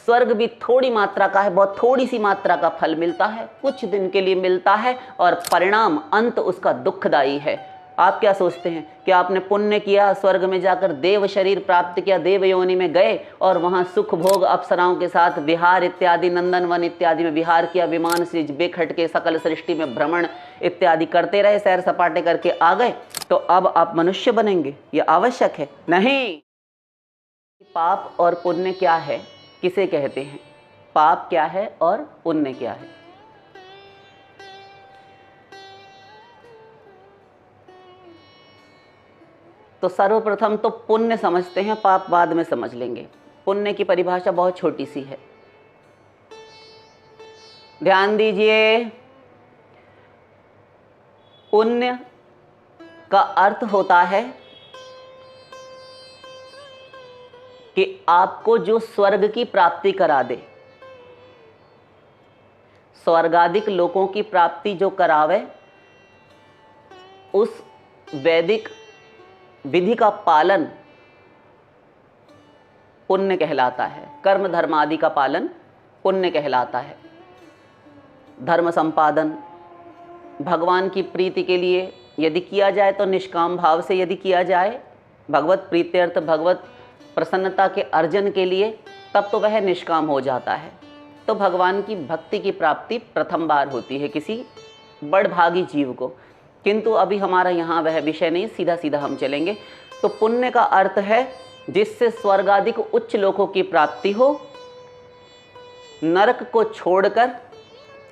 स्वर्ग भी थोड़ी मात्रा का है, बहुत थोड़ी सी मात्रा का फल मिलता है, कुछ दिन के लिए मिलता है और परिणाम अंत उसका दुखदायी है। आप क्या सोचते हैं कि आपने पुण्य किया, स्वर्ग में जाकर देव शरीर प्राप्त किया, देव योनि में गए और वहां सुख भोग अप्सराओं के साथ विहार इत्यादि, नंदन वन इत्यादि में विहार किया, विमान से बेखट के सकल सृष्टि में भ्रमण इत्यादि करते रहे, सैर सपाटे करके आ गए, तो अब आप मनुष्य बनेंगे? ये आवश्यक है? नहीं। पाप और पुण्य क्या है, किसे कहते हैं? पाप क्या है और पुण्य क्या है? तो सर्वप्रथम तो पुण्य समझते हैं, पाप बाद में समझ लेंगे। पुण्य की परिभाषा बहुत छोटी सी है, ध्यान दीजिए। पुण्य का अर्थ होता है कि आपको जो स्वर्ग की प्राप्ति करा दे, स्वर्गादिक लोकों की प्राप्ति जो करावे, उस वैदिक विधि का पालन पुण्य कहलाता है। कर्म धर्म आदि का पालन पुण्य कहलाता है। धर्म संपादन भगवान की प्रीति के लिए यदि किया जाए तो निष्काम भाव से यदि किया जाए, भगवत प्रीत्यर्थ, भगवत प्रसन्नता के अर्जन के लिए, तब तो वह निष्काम हो जाता है। तो भगवान की भक्ति की प्राप्ति प्रथम बार होती है किसी बड़भागी जीव को। किंतु अभी हमारा यहाँ वह विषय नहीं, सीधा सीधा हम चलेंगे। तो पुण्य का अर्थ है जिससे स्वर्गादिक उच्च लोकों की प्राप्ति हो, नरक को छोड़कर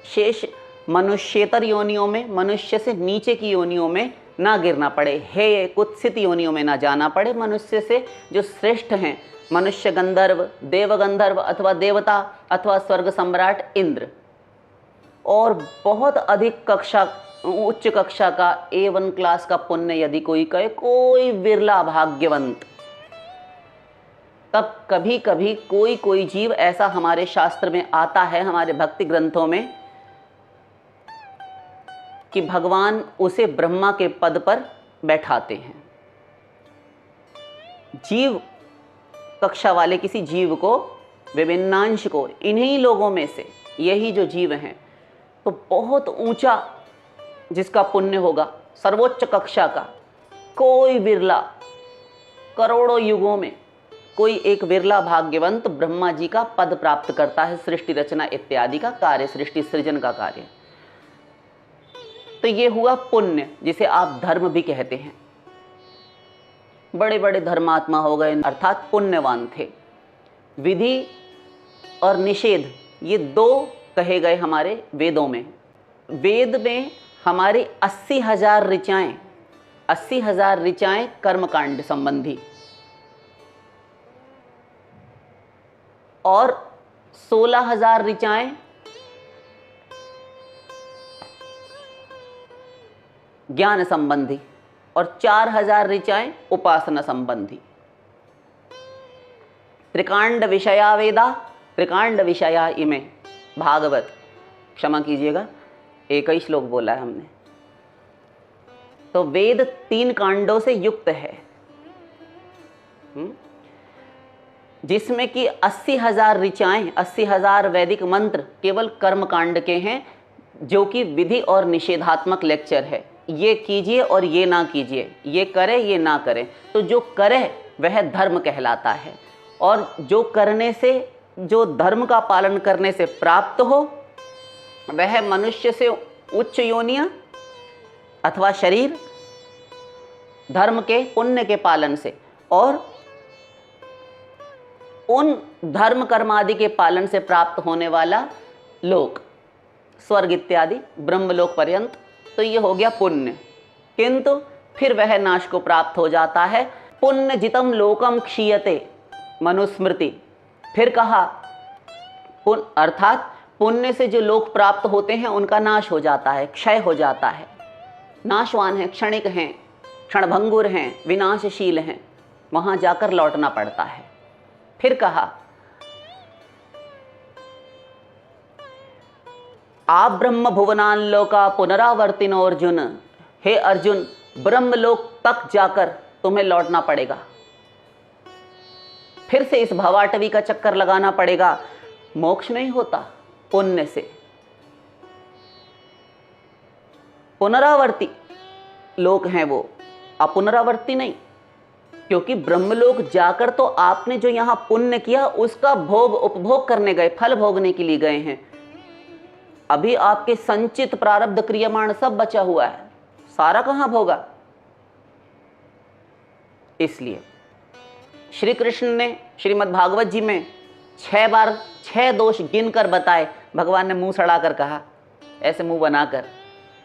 शेष मनुष्येतर योनियों में, मनुष्य से नीचे की योनियों में ना गिरना पड़े, हे कुत्सित योनियों में ना जाना पड़े। मनुष्य से जो श्रेष्ठ हैं, मनुष्य गंधर्व, देवगंधर्व अथवा देवता अथवा स्वर्ग सम्राट इंद्र, और बहुत अधिक कक्षा, उच्च कक्षा का A1 क्लास का पुण्य यदि कोई करे, कोई विरला भाग्यवंत, तब कभी कभी कोई जीव ऐसा हमारे शास्त्र में आता है, हमारे भक्ति ग्रंथों में, कि भगवान उसे ब्रह्मा के पद पर बैठाते हैं। जीव कक्षा वाले किसी जीव को, विभिन्नांश को, इन्हीं लोगों में से यही जो जीव हैं, तो बहुत ऊंचा जिसका पुण्य होगा, सर्वोच्च कक्षा का, कोई विरला, करोड़ों युगों में कोई एक विरला भाग्यवंत ब्रह्मा जी का पद प्राप्त करता है, सृष्टि रचना इत्यादि का कार्य, सृष्टि सृजन का कार्य। तो ये हुआ पुण्य, जिसे आप धर्म भी कहते हैं। बड़े बड़े धर्मात्मा हो गए, अर्थात पुण्यवान थे। विधि और निषेध ये दो कहे गए हमारे वेदों में। वेद में हमारी 80,000 ऋचाएं, 80,000 ऋचाएं कर्मकांड संबंधी और 16,000 ऋचाएं ज्ञान संबंधी और 4,000 ऋचाएं उपासना संबंधी। त्रिकांड विषया वेदा, त्रिकांड विषया इमे भागवत, क्षमा कीजिएगा 21 श्लोक बोला है हमने। तो वेद 3 कांडों से युक्त है, जिसमें कि 80,000 ऋचाएं, 80,000 वैदिक मंत्र केवल कर्म कांड के हैं, जो कि विधि और निषेधात्मक लेक्चर है। ये कीजिए और ये ना कीजिए, ये करे ये ना करे। तो जो करे वह धर्म कहलाता है, और जो करने से, जो धर्म का पालन करने से प्राप्त हो, वह मनुष्य से उच्च योनियां अथवा शरीर, धर्म के, पुण्य के पालन से, और उन धर्म कर्म आदि के पालन से प्राप्त होने वाला लोक, स्वर्ग इत्यादि, ब्रह्मलोक पर्यंत। तो ये हो गया पुण्य। किंतु फिर वह नाश को प्राप्त हो जाता है। पुण्य जितम लोकम क्षीयते मनुस्मृति। फिर कहा अर्थात पुण्य से जो लोक प्राप्त होते हैं उनका नाश हो जाता है, क्षय हो जाता है, नाशवान है, क्षणिक हैं, क्षणभंगुर हैं, विनाशशील हैं, वहां जाकर लौटना पड़ता है। फिर कहा आप ब्रह्म भुवनान लोका पुनरावर्तिनो अर्जुन। हे अर्जुन, ब्रह्मलोक तक जाकर तुम्हें लौटना पड़ेगा, फिर से इस भवाटवी का चक्कर लगाना पड़ेगा, मोक्ष नहीं होता पुण्य से, पुनरावर्ती लोक हैं वो, अपुनरावर्ती नहीं। क्योंकि ब्रह्मलोक जाकर तो आपने जो यहां पुण्य किया उसका भोग उपभोग करने गए, फल भोगने के लिए गए हैं। अभी आपके संचित प्रारब्ध क्रियमाण सब बचा हुआ है, सारा कहां भोगा। इसलिए श्री कृष्ण ने श्रीमद् भागवत जी में 6 बार 6 दोष गिनकर बताए। भगवान ने मुंह सड़ाकर कहा, ऐसे मुंह बनाकर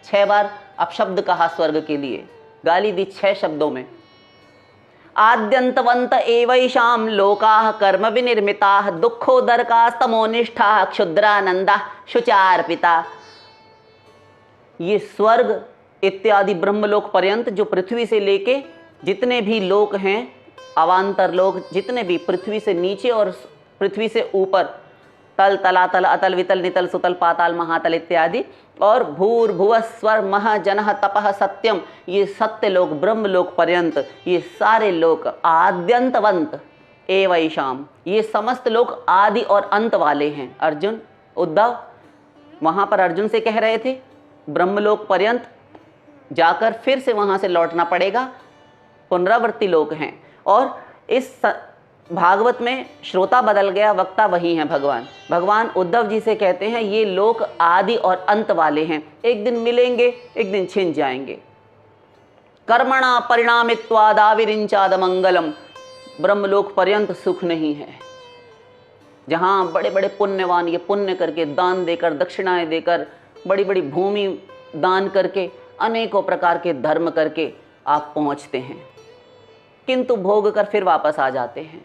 6 बार अपशब्द कहा स्वर्ग के लिए, गाली दी 6 शब्दों में। आद्यंतवंत एवैषाम लोकाः कर्म विनिर्मिताः दुःखोदरकास्तमोनिष्ठाः क्षुद्रानंदा शुचार्पिता। ये स्वर्ग इत्यादि ब्रह्मलोक पर्यंत जो पृथ्वी से लेके जितने भी लोक हैं, अवांतर लोक जितने भी, पृथ्वी से नीचे और पृथ्वी से ऊपर, तल तलातल अतल वितल नितल सुतल पाताल महातल इत्यादि, और भूर भुव स्वर मह जनः तपः सत्यम, ये सत्य लोक ब्रह्मलोक पर्यंत ये सारे लोक आद्यंतवंत एवैषाम, ये समस्त लोक आदि और अंत वाले हैं। अर्जुन, उद्धव वहां पर अर्जुन से कह रहे थे ब्रह्मलोक पर्यंत जाकर फिर से वहां से लौटना पड़ेगा, पुनरावर्ती लोक हैं। और इस भागवत में श्रोता बदल गया, वक्ता वही है भगवान। भगवान उद्धव जी से कहते हैं ये लोक आदि और अंत वाले हैं, एक दिन मिलेंगे, एक दिन छिन जाएंगे। कर्मणा परिणामित्वादाविरिंचाद मंगलम, ब्रह्मलोक पर्यंत सुख नहीं है। जहां बड़े बड़े पुण्यवान ये पुण्य करके, दान देकर, दक्षिणाएं देकर, बड़ी बड़ी भूमि दान करके, अनेकों प्रकार के धर्म करके आप पहुंचते हैं, किंतु भोग कर फिर वापस आ जाते हैं।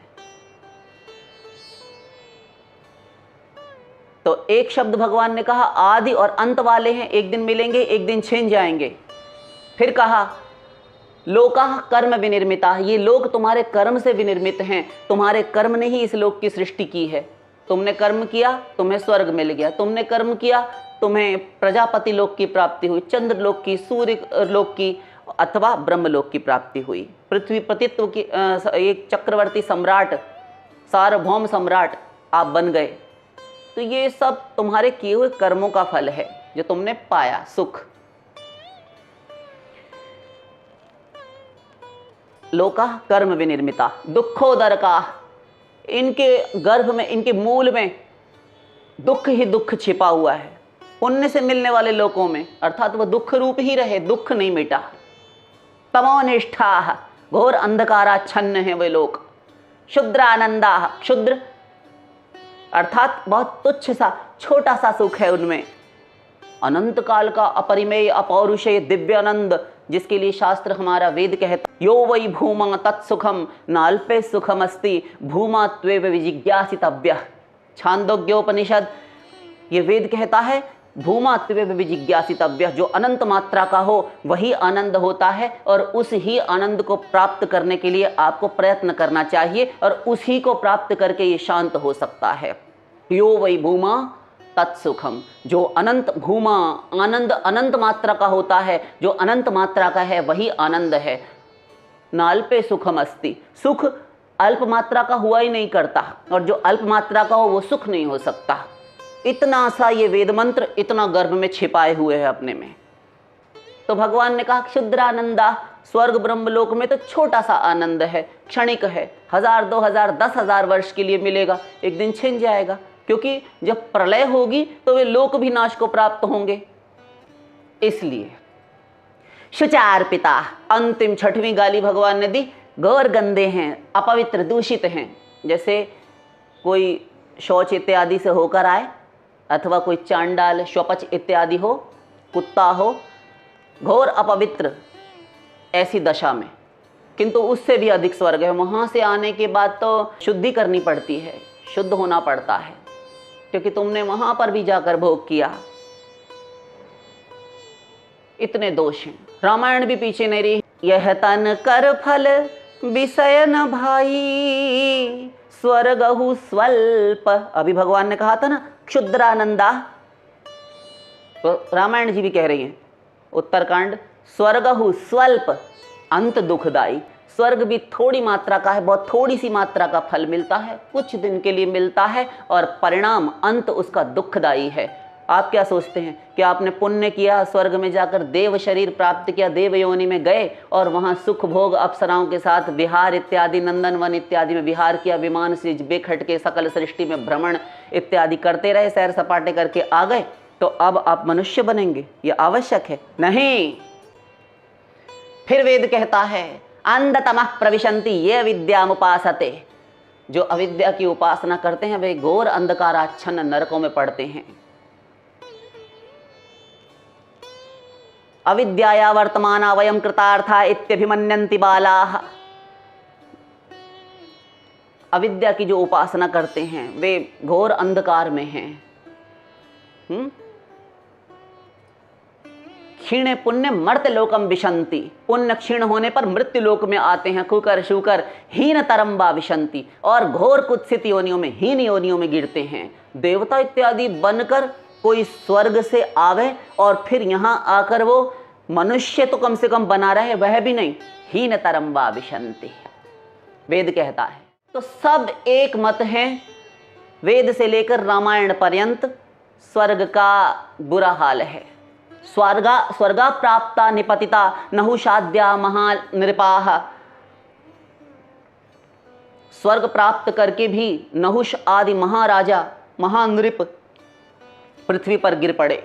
तो एक शब्द भगवान ने कहा आदि और अंत वाले हैं, एक दिन मिलेंगे, एक दिन छिन जाएंगे। फिर कहा लोकाः कर्म विनिर्मिता, ये लोक तुम्हारे कर्म से विनिर्मित हैं, तुम्हारे कर्म ने ही इस लोक की सृष्टि की है। तुमने कर्म किया, तुम्हें स्वर्ग मिल गया, तुमने कर्म किया, तुम्हें प्रजापति लोक की प्राप्ति हुई, चंद्र लोक की, सूर्य लोक की, अथवा ब्रह्मलोक की प्राप्ति हुई। पृथ्वी प्रतित्व की एक चक्रवर्ती सम्राट, सार्वभौम सम्राट आप बन गए। तो ये सब तुम्हारे किए हुए कर्मों का फल है जो तुमने पाया, सुख। लोका कर्म विनिर्मिता दुखोदरका, इनके गर्भ में, इनके मूल में दुख ही दुख छिपा हुआ है। पुण्य से मिलने वाले लोकों में, अर्थात वह दुख रूप ही रहे, दुख नहीं मिटा। तमोनिष्ठा, घोर अंधकाराच्छन्न है वे लोग। क्षुद्रानंदा, क्षुद्र अर्थात बहुत तुच्छ सा, छोटा सा सुख है उनमें। अनंत काल का अपरिमेय अपौरुषेय दिव्य आनंद, जिसके लिए शास्त्र हमारा वेद कहता यो वै भूमा तत्सुखम नाल्पे सुखमस्ति भूमा त्वेव विजिज्ञासितव्यः। छांदोग्योपनिषद ये वेद कहता है भूमा त्वेव विजिज्ञासितव्यः, जो अनंत मात्रा का हो वही आनंद होता है, और उस ही आनंद को प्राप्त करने के लिए आपको प्रयत्न करना चाहिए, और उसी को प्राप्त करके ये शांत हो सकता है। यो वै भूमा तत्सुखम, जो अनंत भूमा आनंद अनंत मात्रा का होता है, जो अनंत मात्रा का है वही आनंद है। नाल्पे सुखम अस्ति, सुख अल्प मात्रा का हुआ ही नहीं करता, और जो अल्प मात्रा का हो वो सुख नहीं हो सकता। इतना सा ये वेद मंत्र इतना गर्भ में छिपाए हुए है अपने में। तो भगवान ने कहा क्षुद्रानंदा, स्वर्ग ब्रह्मलोक में तो छोटा सा आनंद है, क्षणिक है, 1000 2000 10,000 वर्ष के लिए मिलेगा, एक दिन छिन जाएगा। क्योंकि जब प्रलय होगी तो वे लोक भी नाश को प्राप्त होंगे। इसलिए शुचार पिता, अंतिम 6वीं गाली भगवान ने दी। गौर गंदे हैं, अपवित्र, दूषित हैं। जैसे कोई शौच इत्यादि से होकर आए, अथवा कोई चांडाल श्वपच इत्यादि हो, कुत्ता हो, घोर अपवित्र ऐसी दशा में, किंतु उससे भी अधिक स्वर्ग है। वहां से आने के बाद तो शुद्धि करनी पड़ती है, शुद्ध होना पड़ता है, क्योंकि तुमने वहां पर भी जाकर भोग किया। इतने दोष हैं, रामायण भी पीछे नहीं रही। यह तन कर फल विषय न भाई स्वर्गहु स्वल्प, अभी भगवान ने कहा था ना क्षुद्रानंदा, तो रामायण जी भी कह रही हैं उत्तरकांड, स्वर्गहु स्वल्प अंत दुखदाई, स्वर्ग भी थोड़ी मात्रा का है, बहुत थोड़ी सी मात्रा का फल मिलता है, कुछ दिन के लिए मिलता है और परिणाम अंत उसका दुखदायी है। आप क्या सोचते हैं कि आपने पुण्य किया, स्वर्ग में जाकर देव शरीर प्राप्त किया, देव योनि में गए और वहाँ सुख भोग अप्सराओं के साथ विहार इत्यादि, नंदन वन इत्यादि में विहार किया, विमान से बेखट के सकल सृष्टि में भ्रमण इत्यादि करते रहे, सैर सपाटे करके आ गए, तो अब आप मनुष्य बनेंगे? ये आवश्यक है? नहीं। फिर वेद कहता है अंधतमः प्रविशन्ति ये विद्यामुपासते, जो अविद्या की उपासना करते हैं वे घोर अंधकाराच्छन्न नरकों में पड़ते हैं। अविद्याया वर्तमाना वयम कृतार्था इत्यभिमन्यन्ति बालाः। अविद्या की जो उपासना करते हैं वे घोर अंधकार में हैं। क्षीणे पुण्य मर्त्य लोकम विशंति, पुण्य क्षीण होने पर मृत्यु लोक में आते हैं। कुकर शुकर हीन तरम्बा विशंति, और घोर कुत्सित योनियों में, हीन योनियों में गिरते हैं। देवता इत्यादि बनकर कोई स्वर्ग से आवे और फिर यहाँ आकर वो मनुष्य तो कम से कम बना रहे, वह भी नहीं, हीन तरम्बा विशंति, वेद कहता है। तो सब एक मत है, वेद से लेकर रामायण पर्यंत स्वर्ग का बुरा हाल है। स्वर्गा प्राप्ता निपतिता नहुषाद्या महानृपाः। स्वर्ग प्राप्त करके भी नहुष आदि महाराजा महानृप पृथ्वी पर गिर पड़े।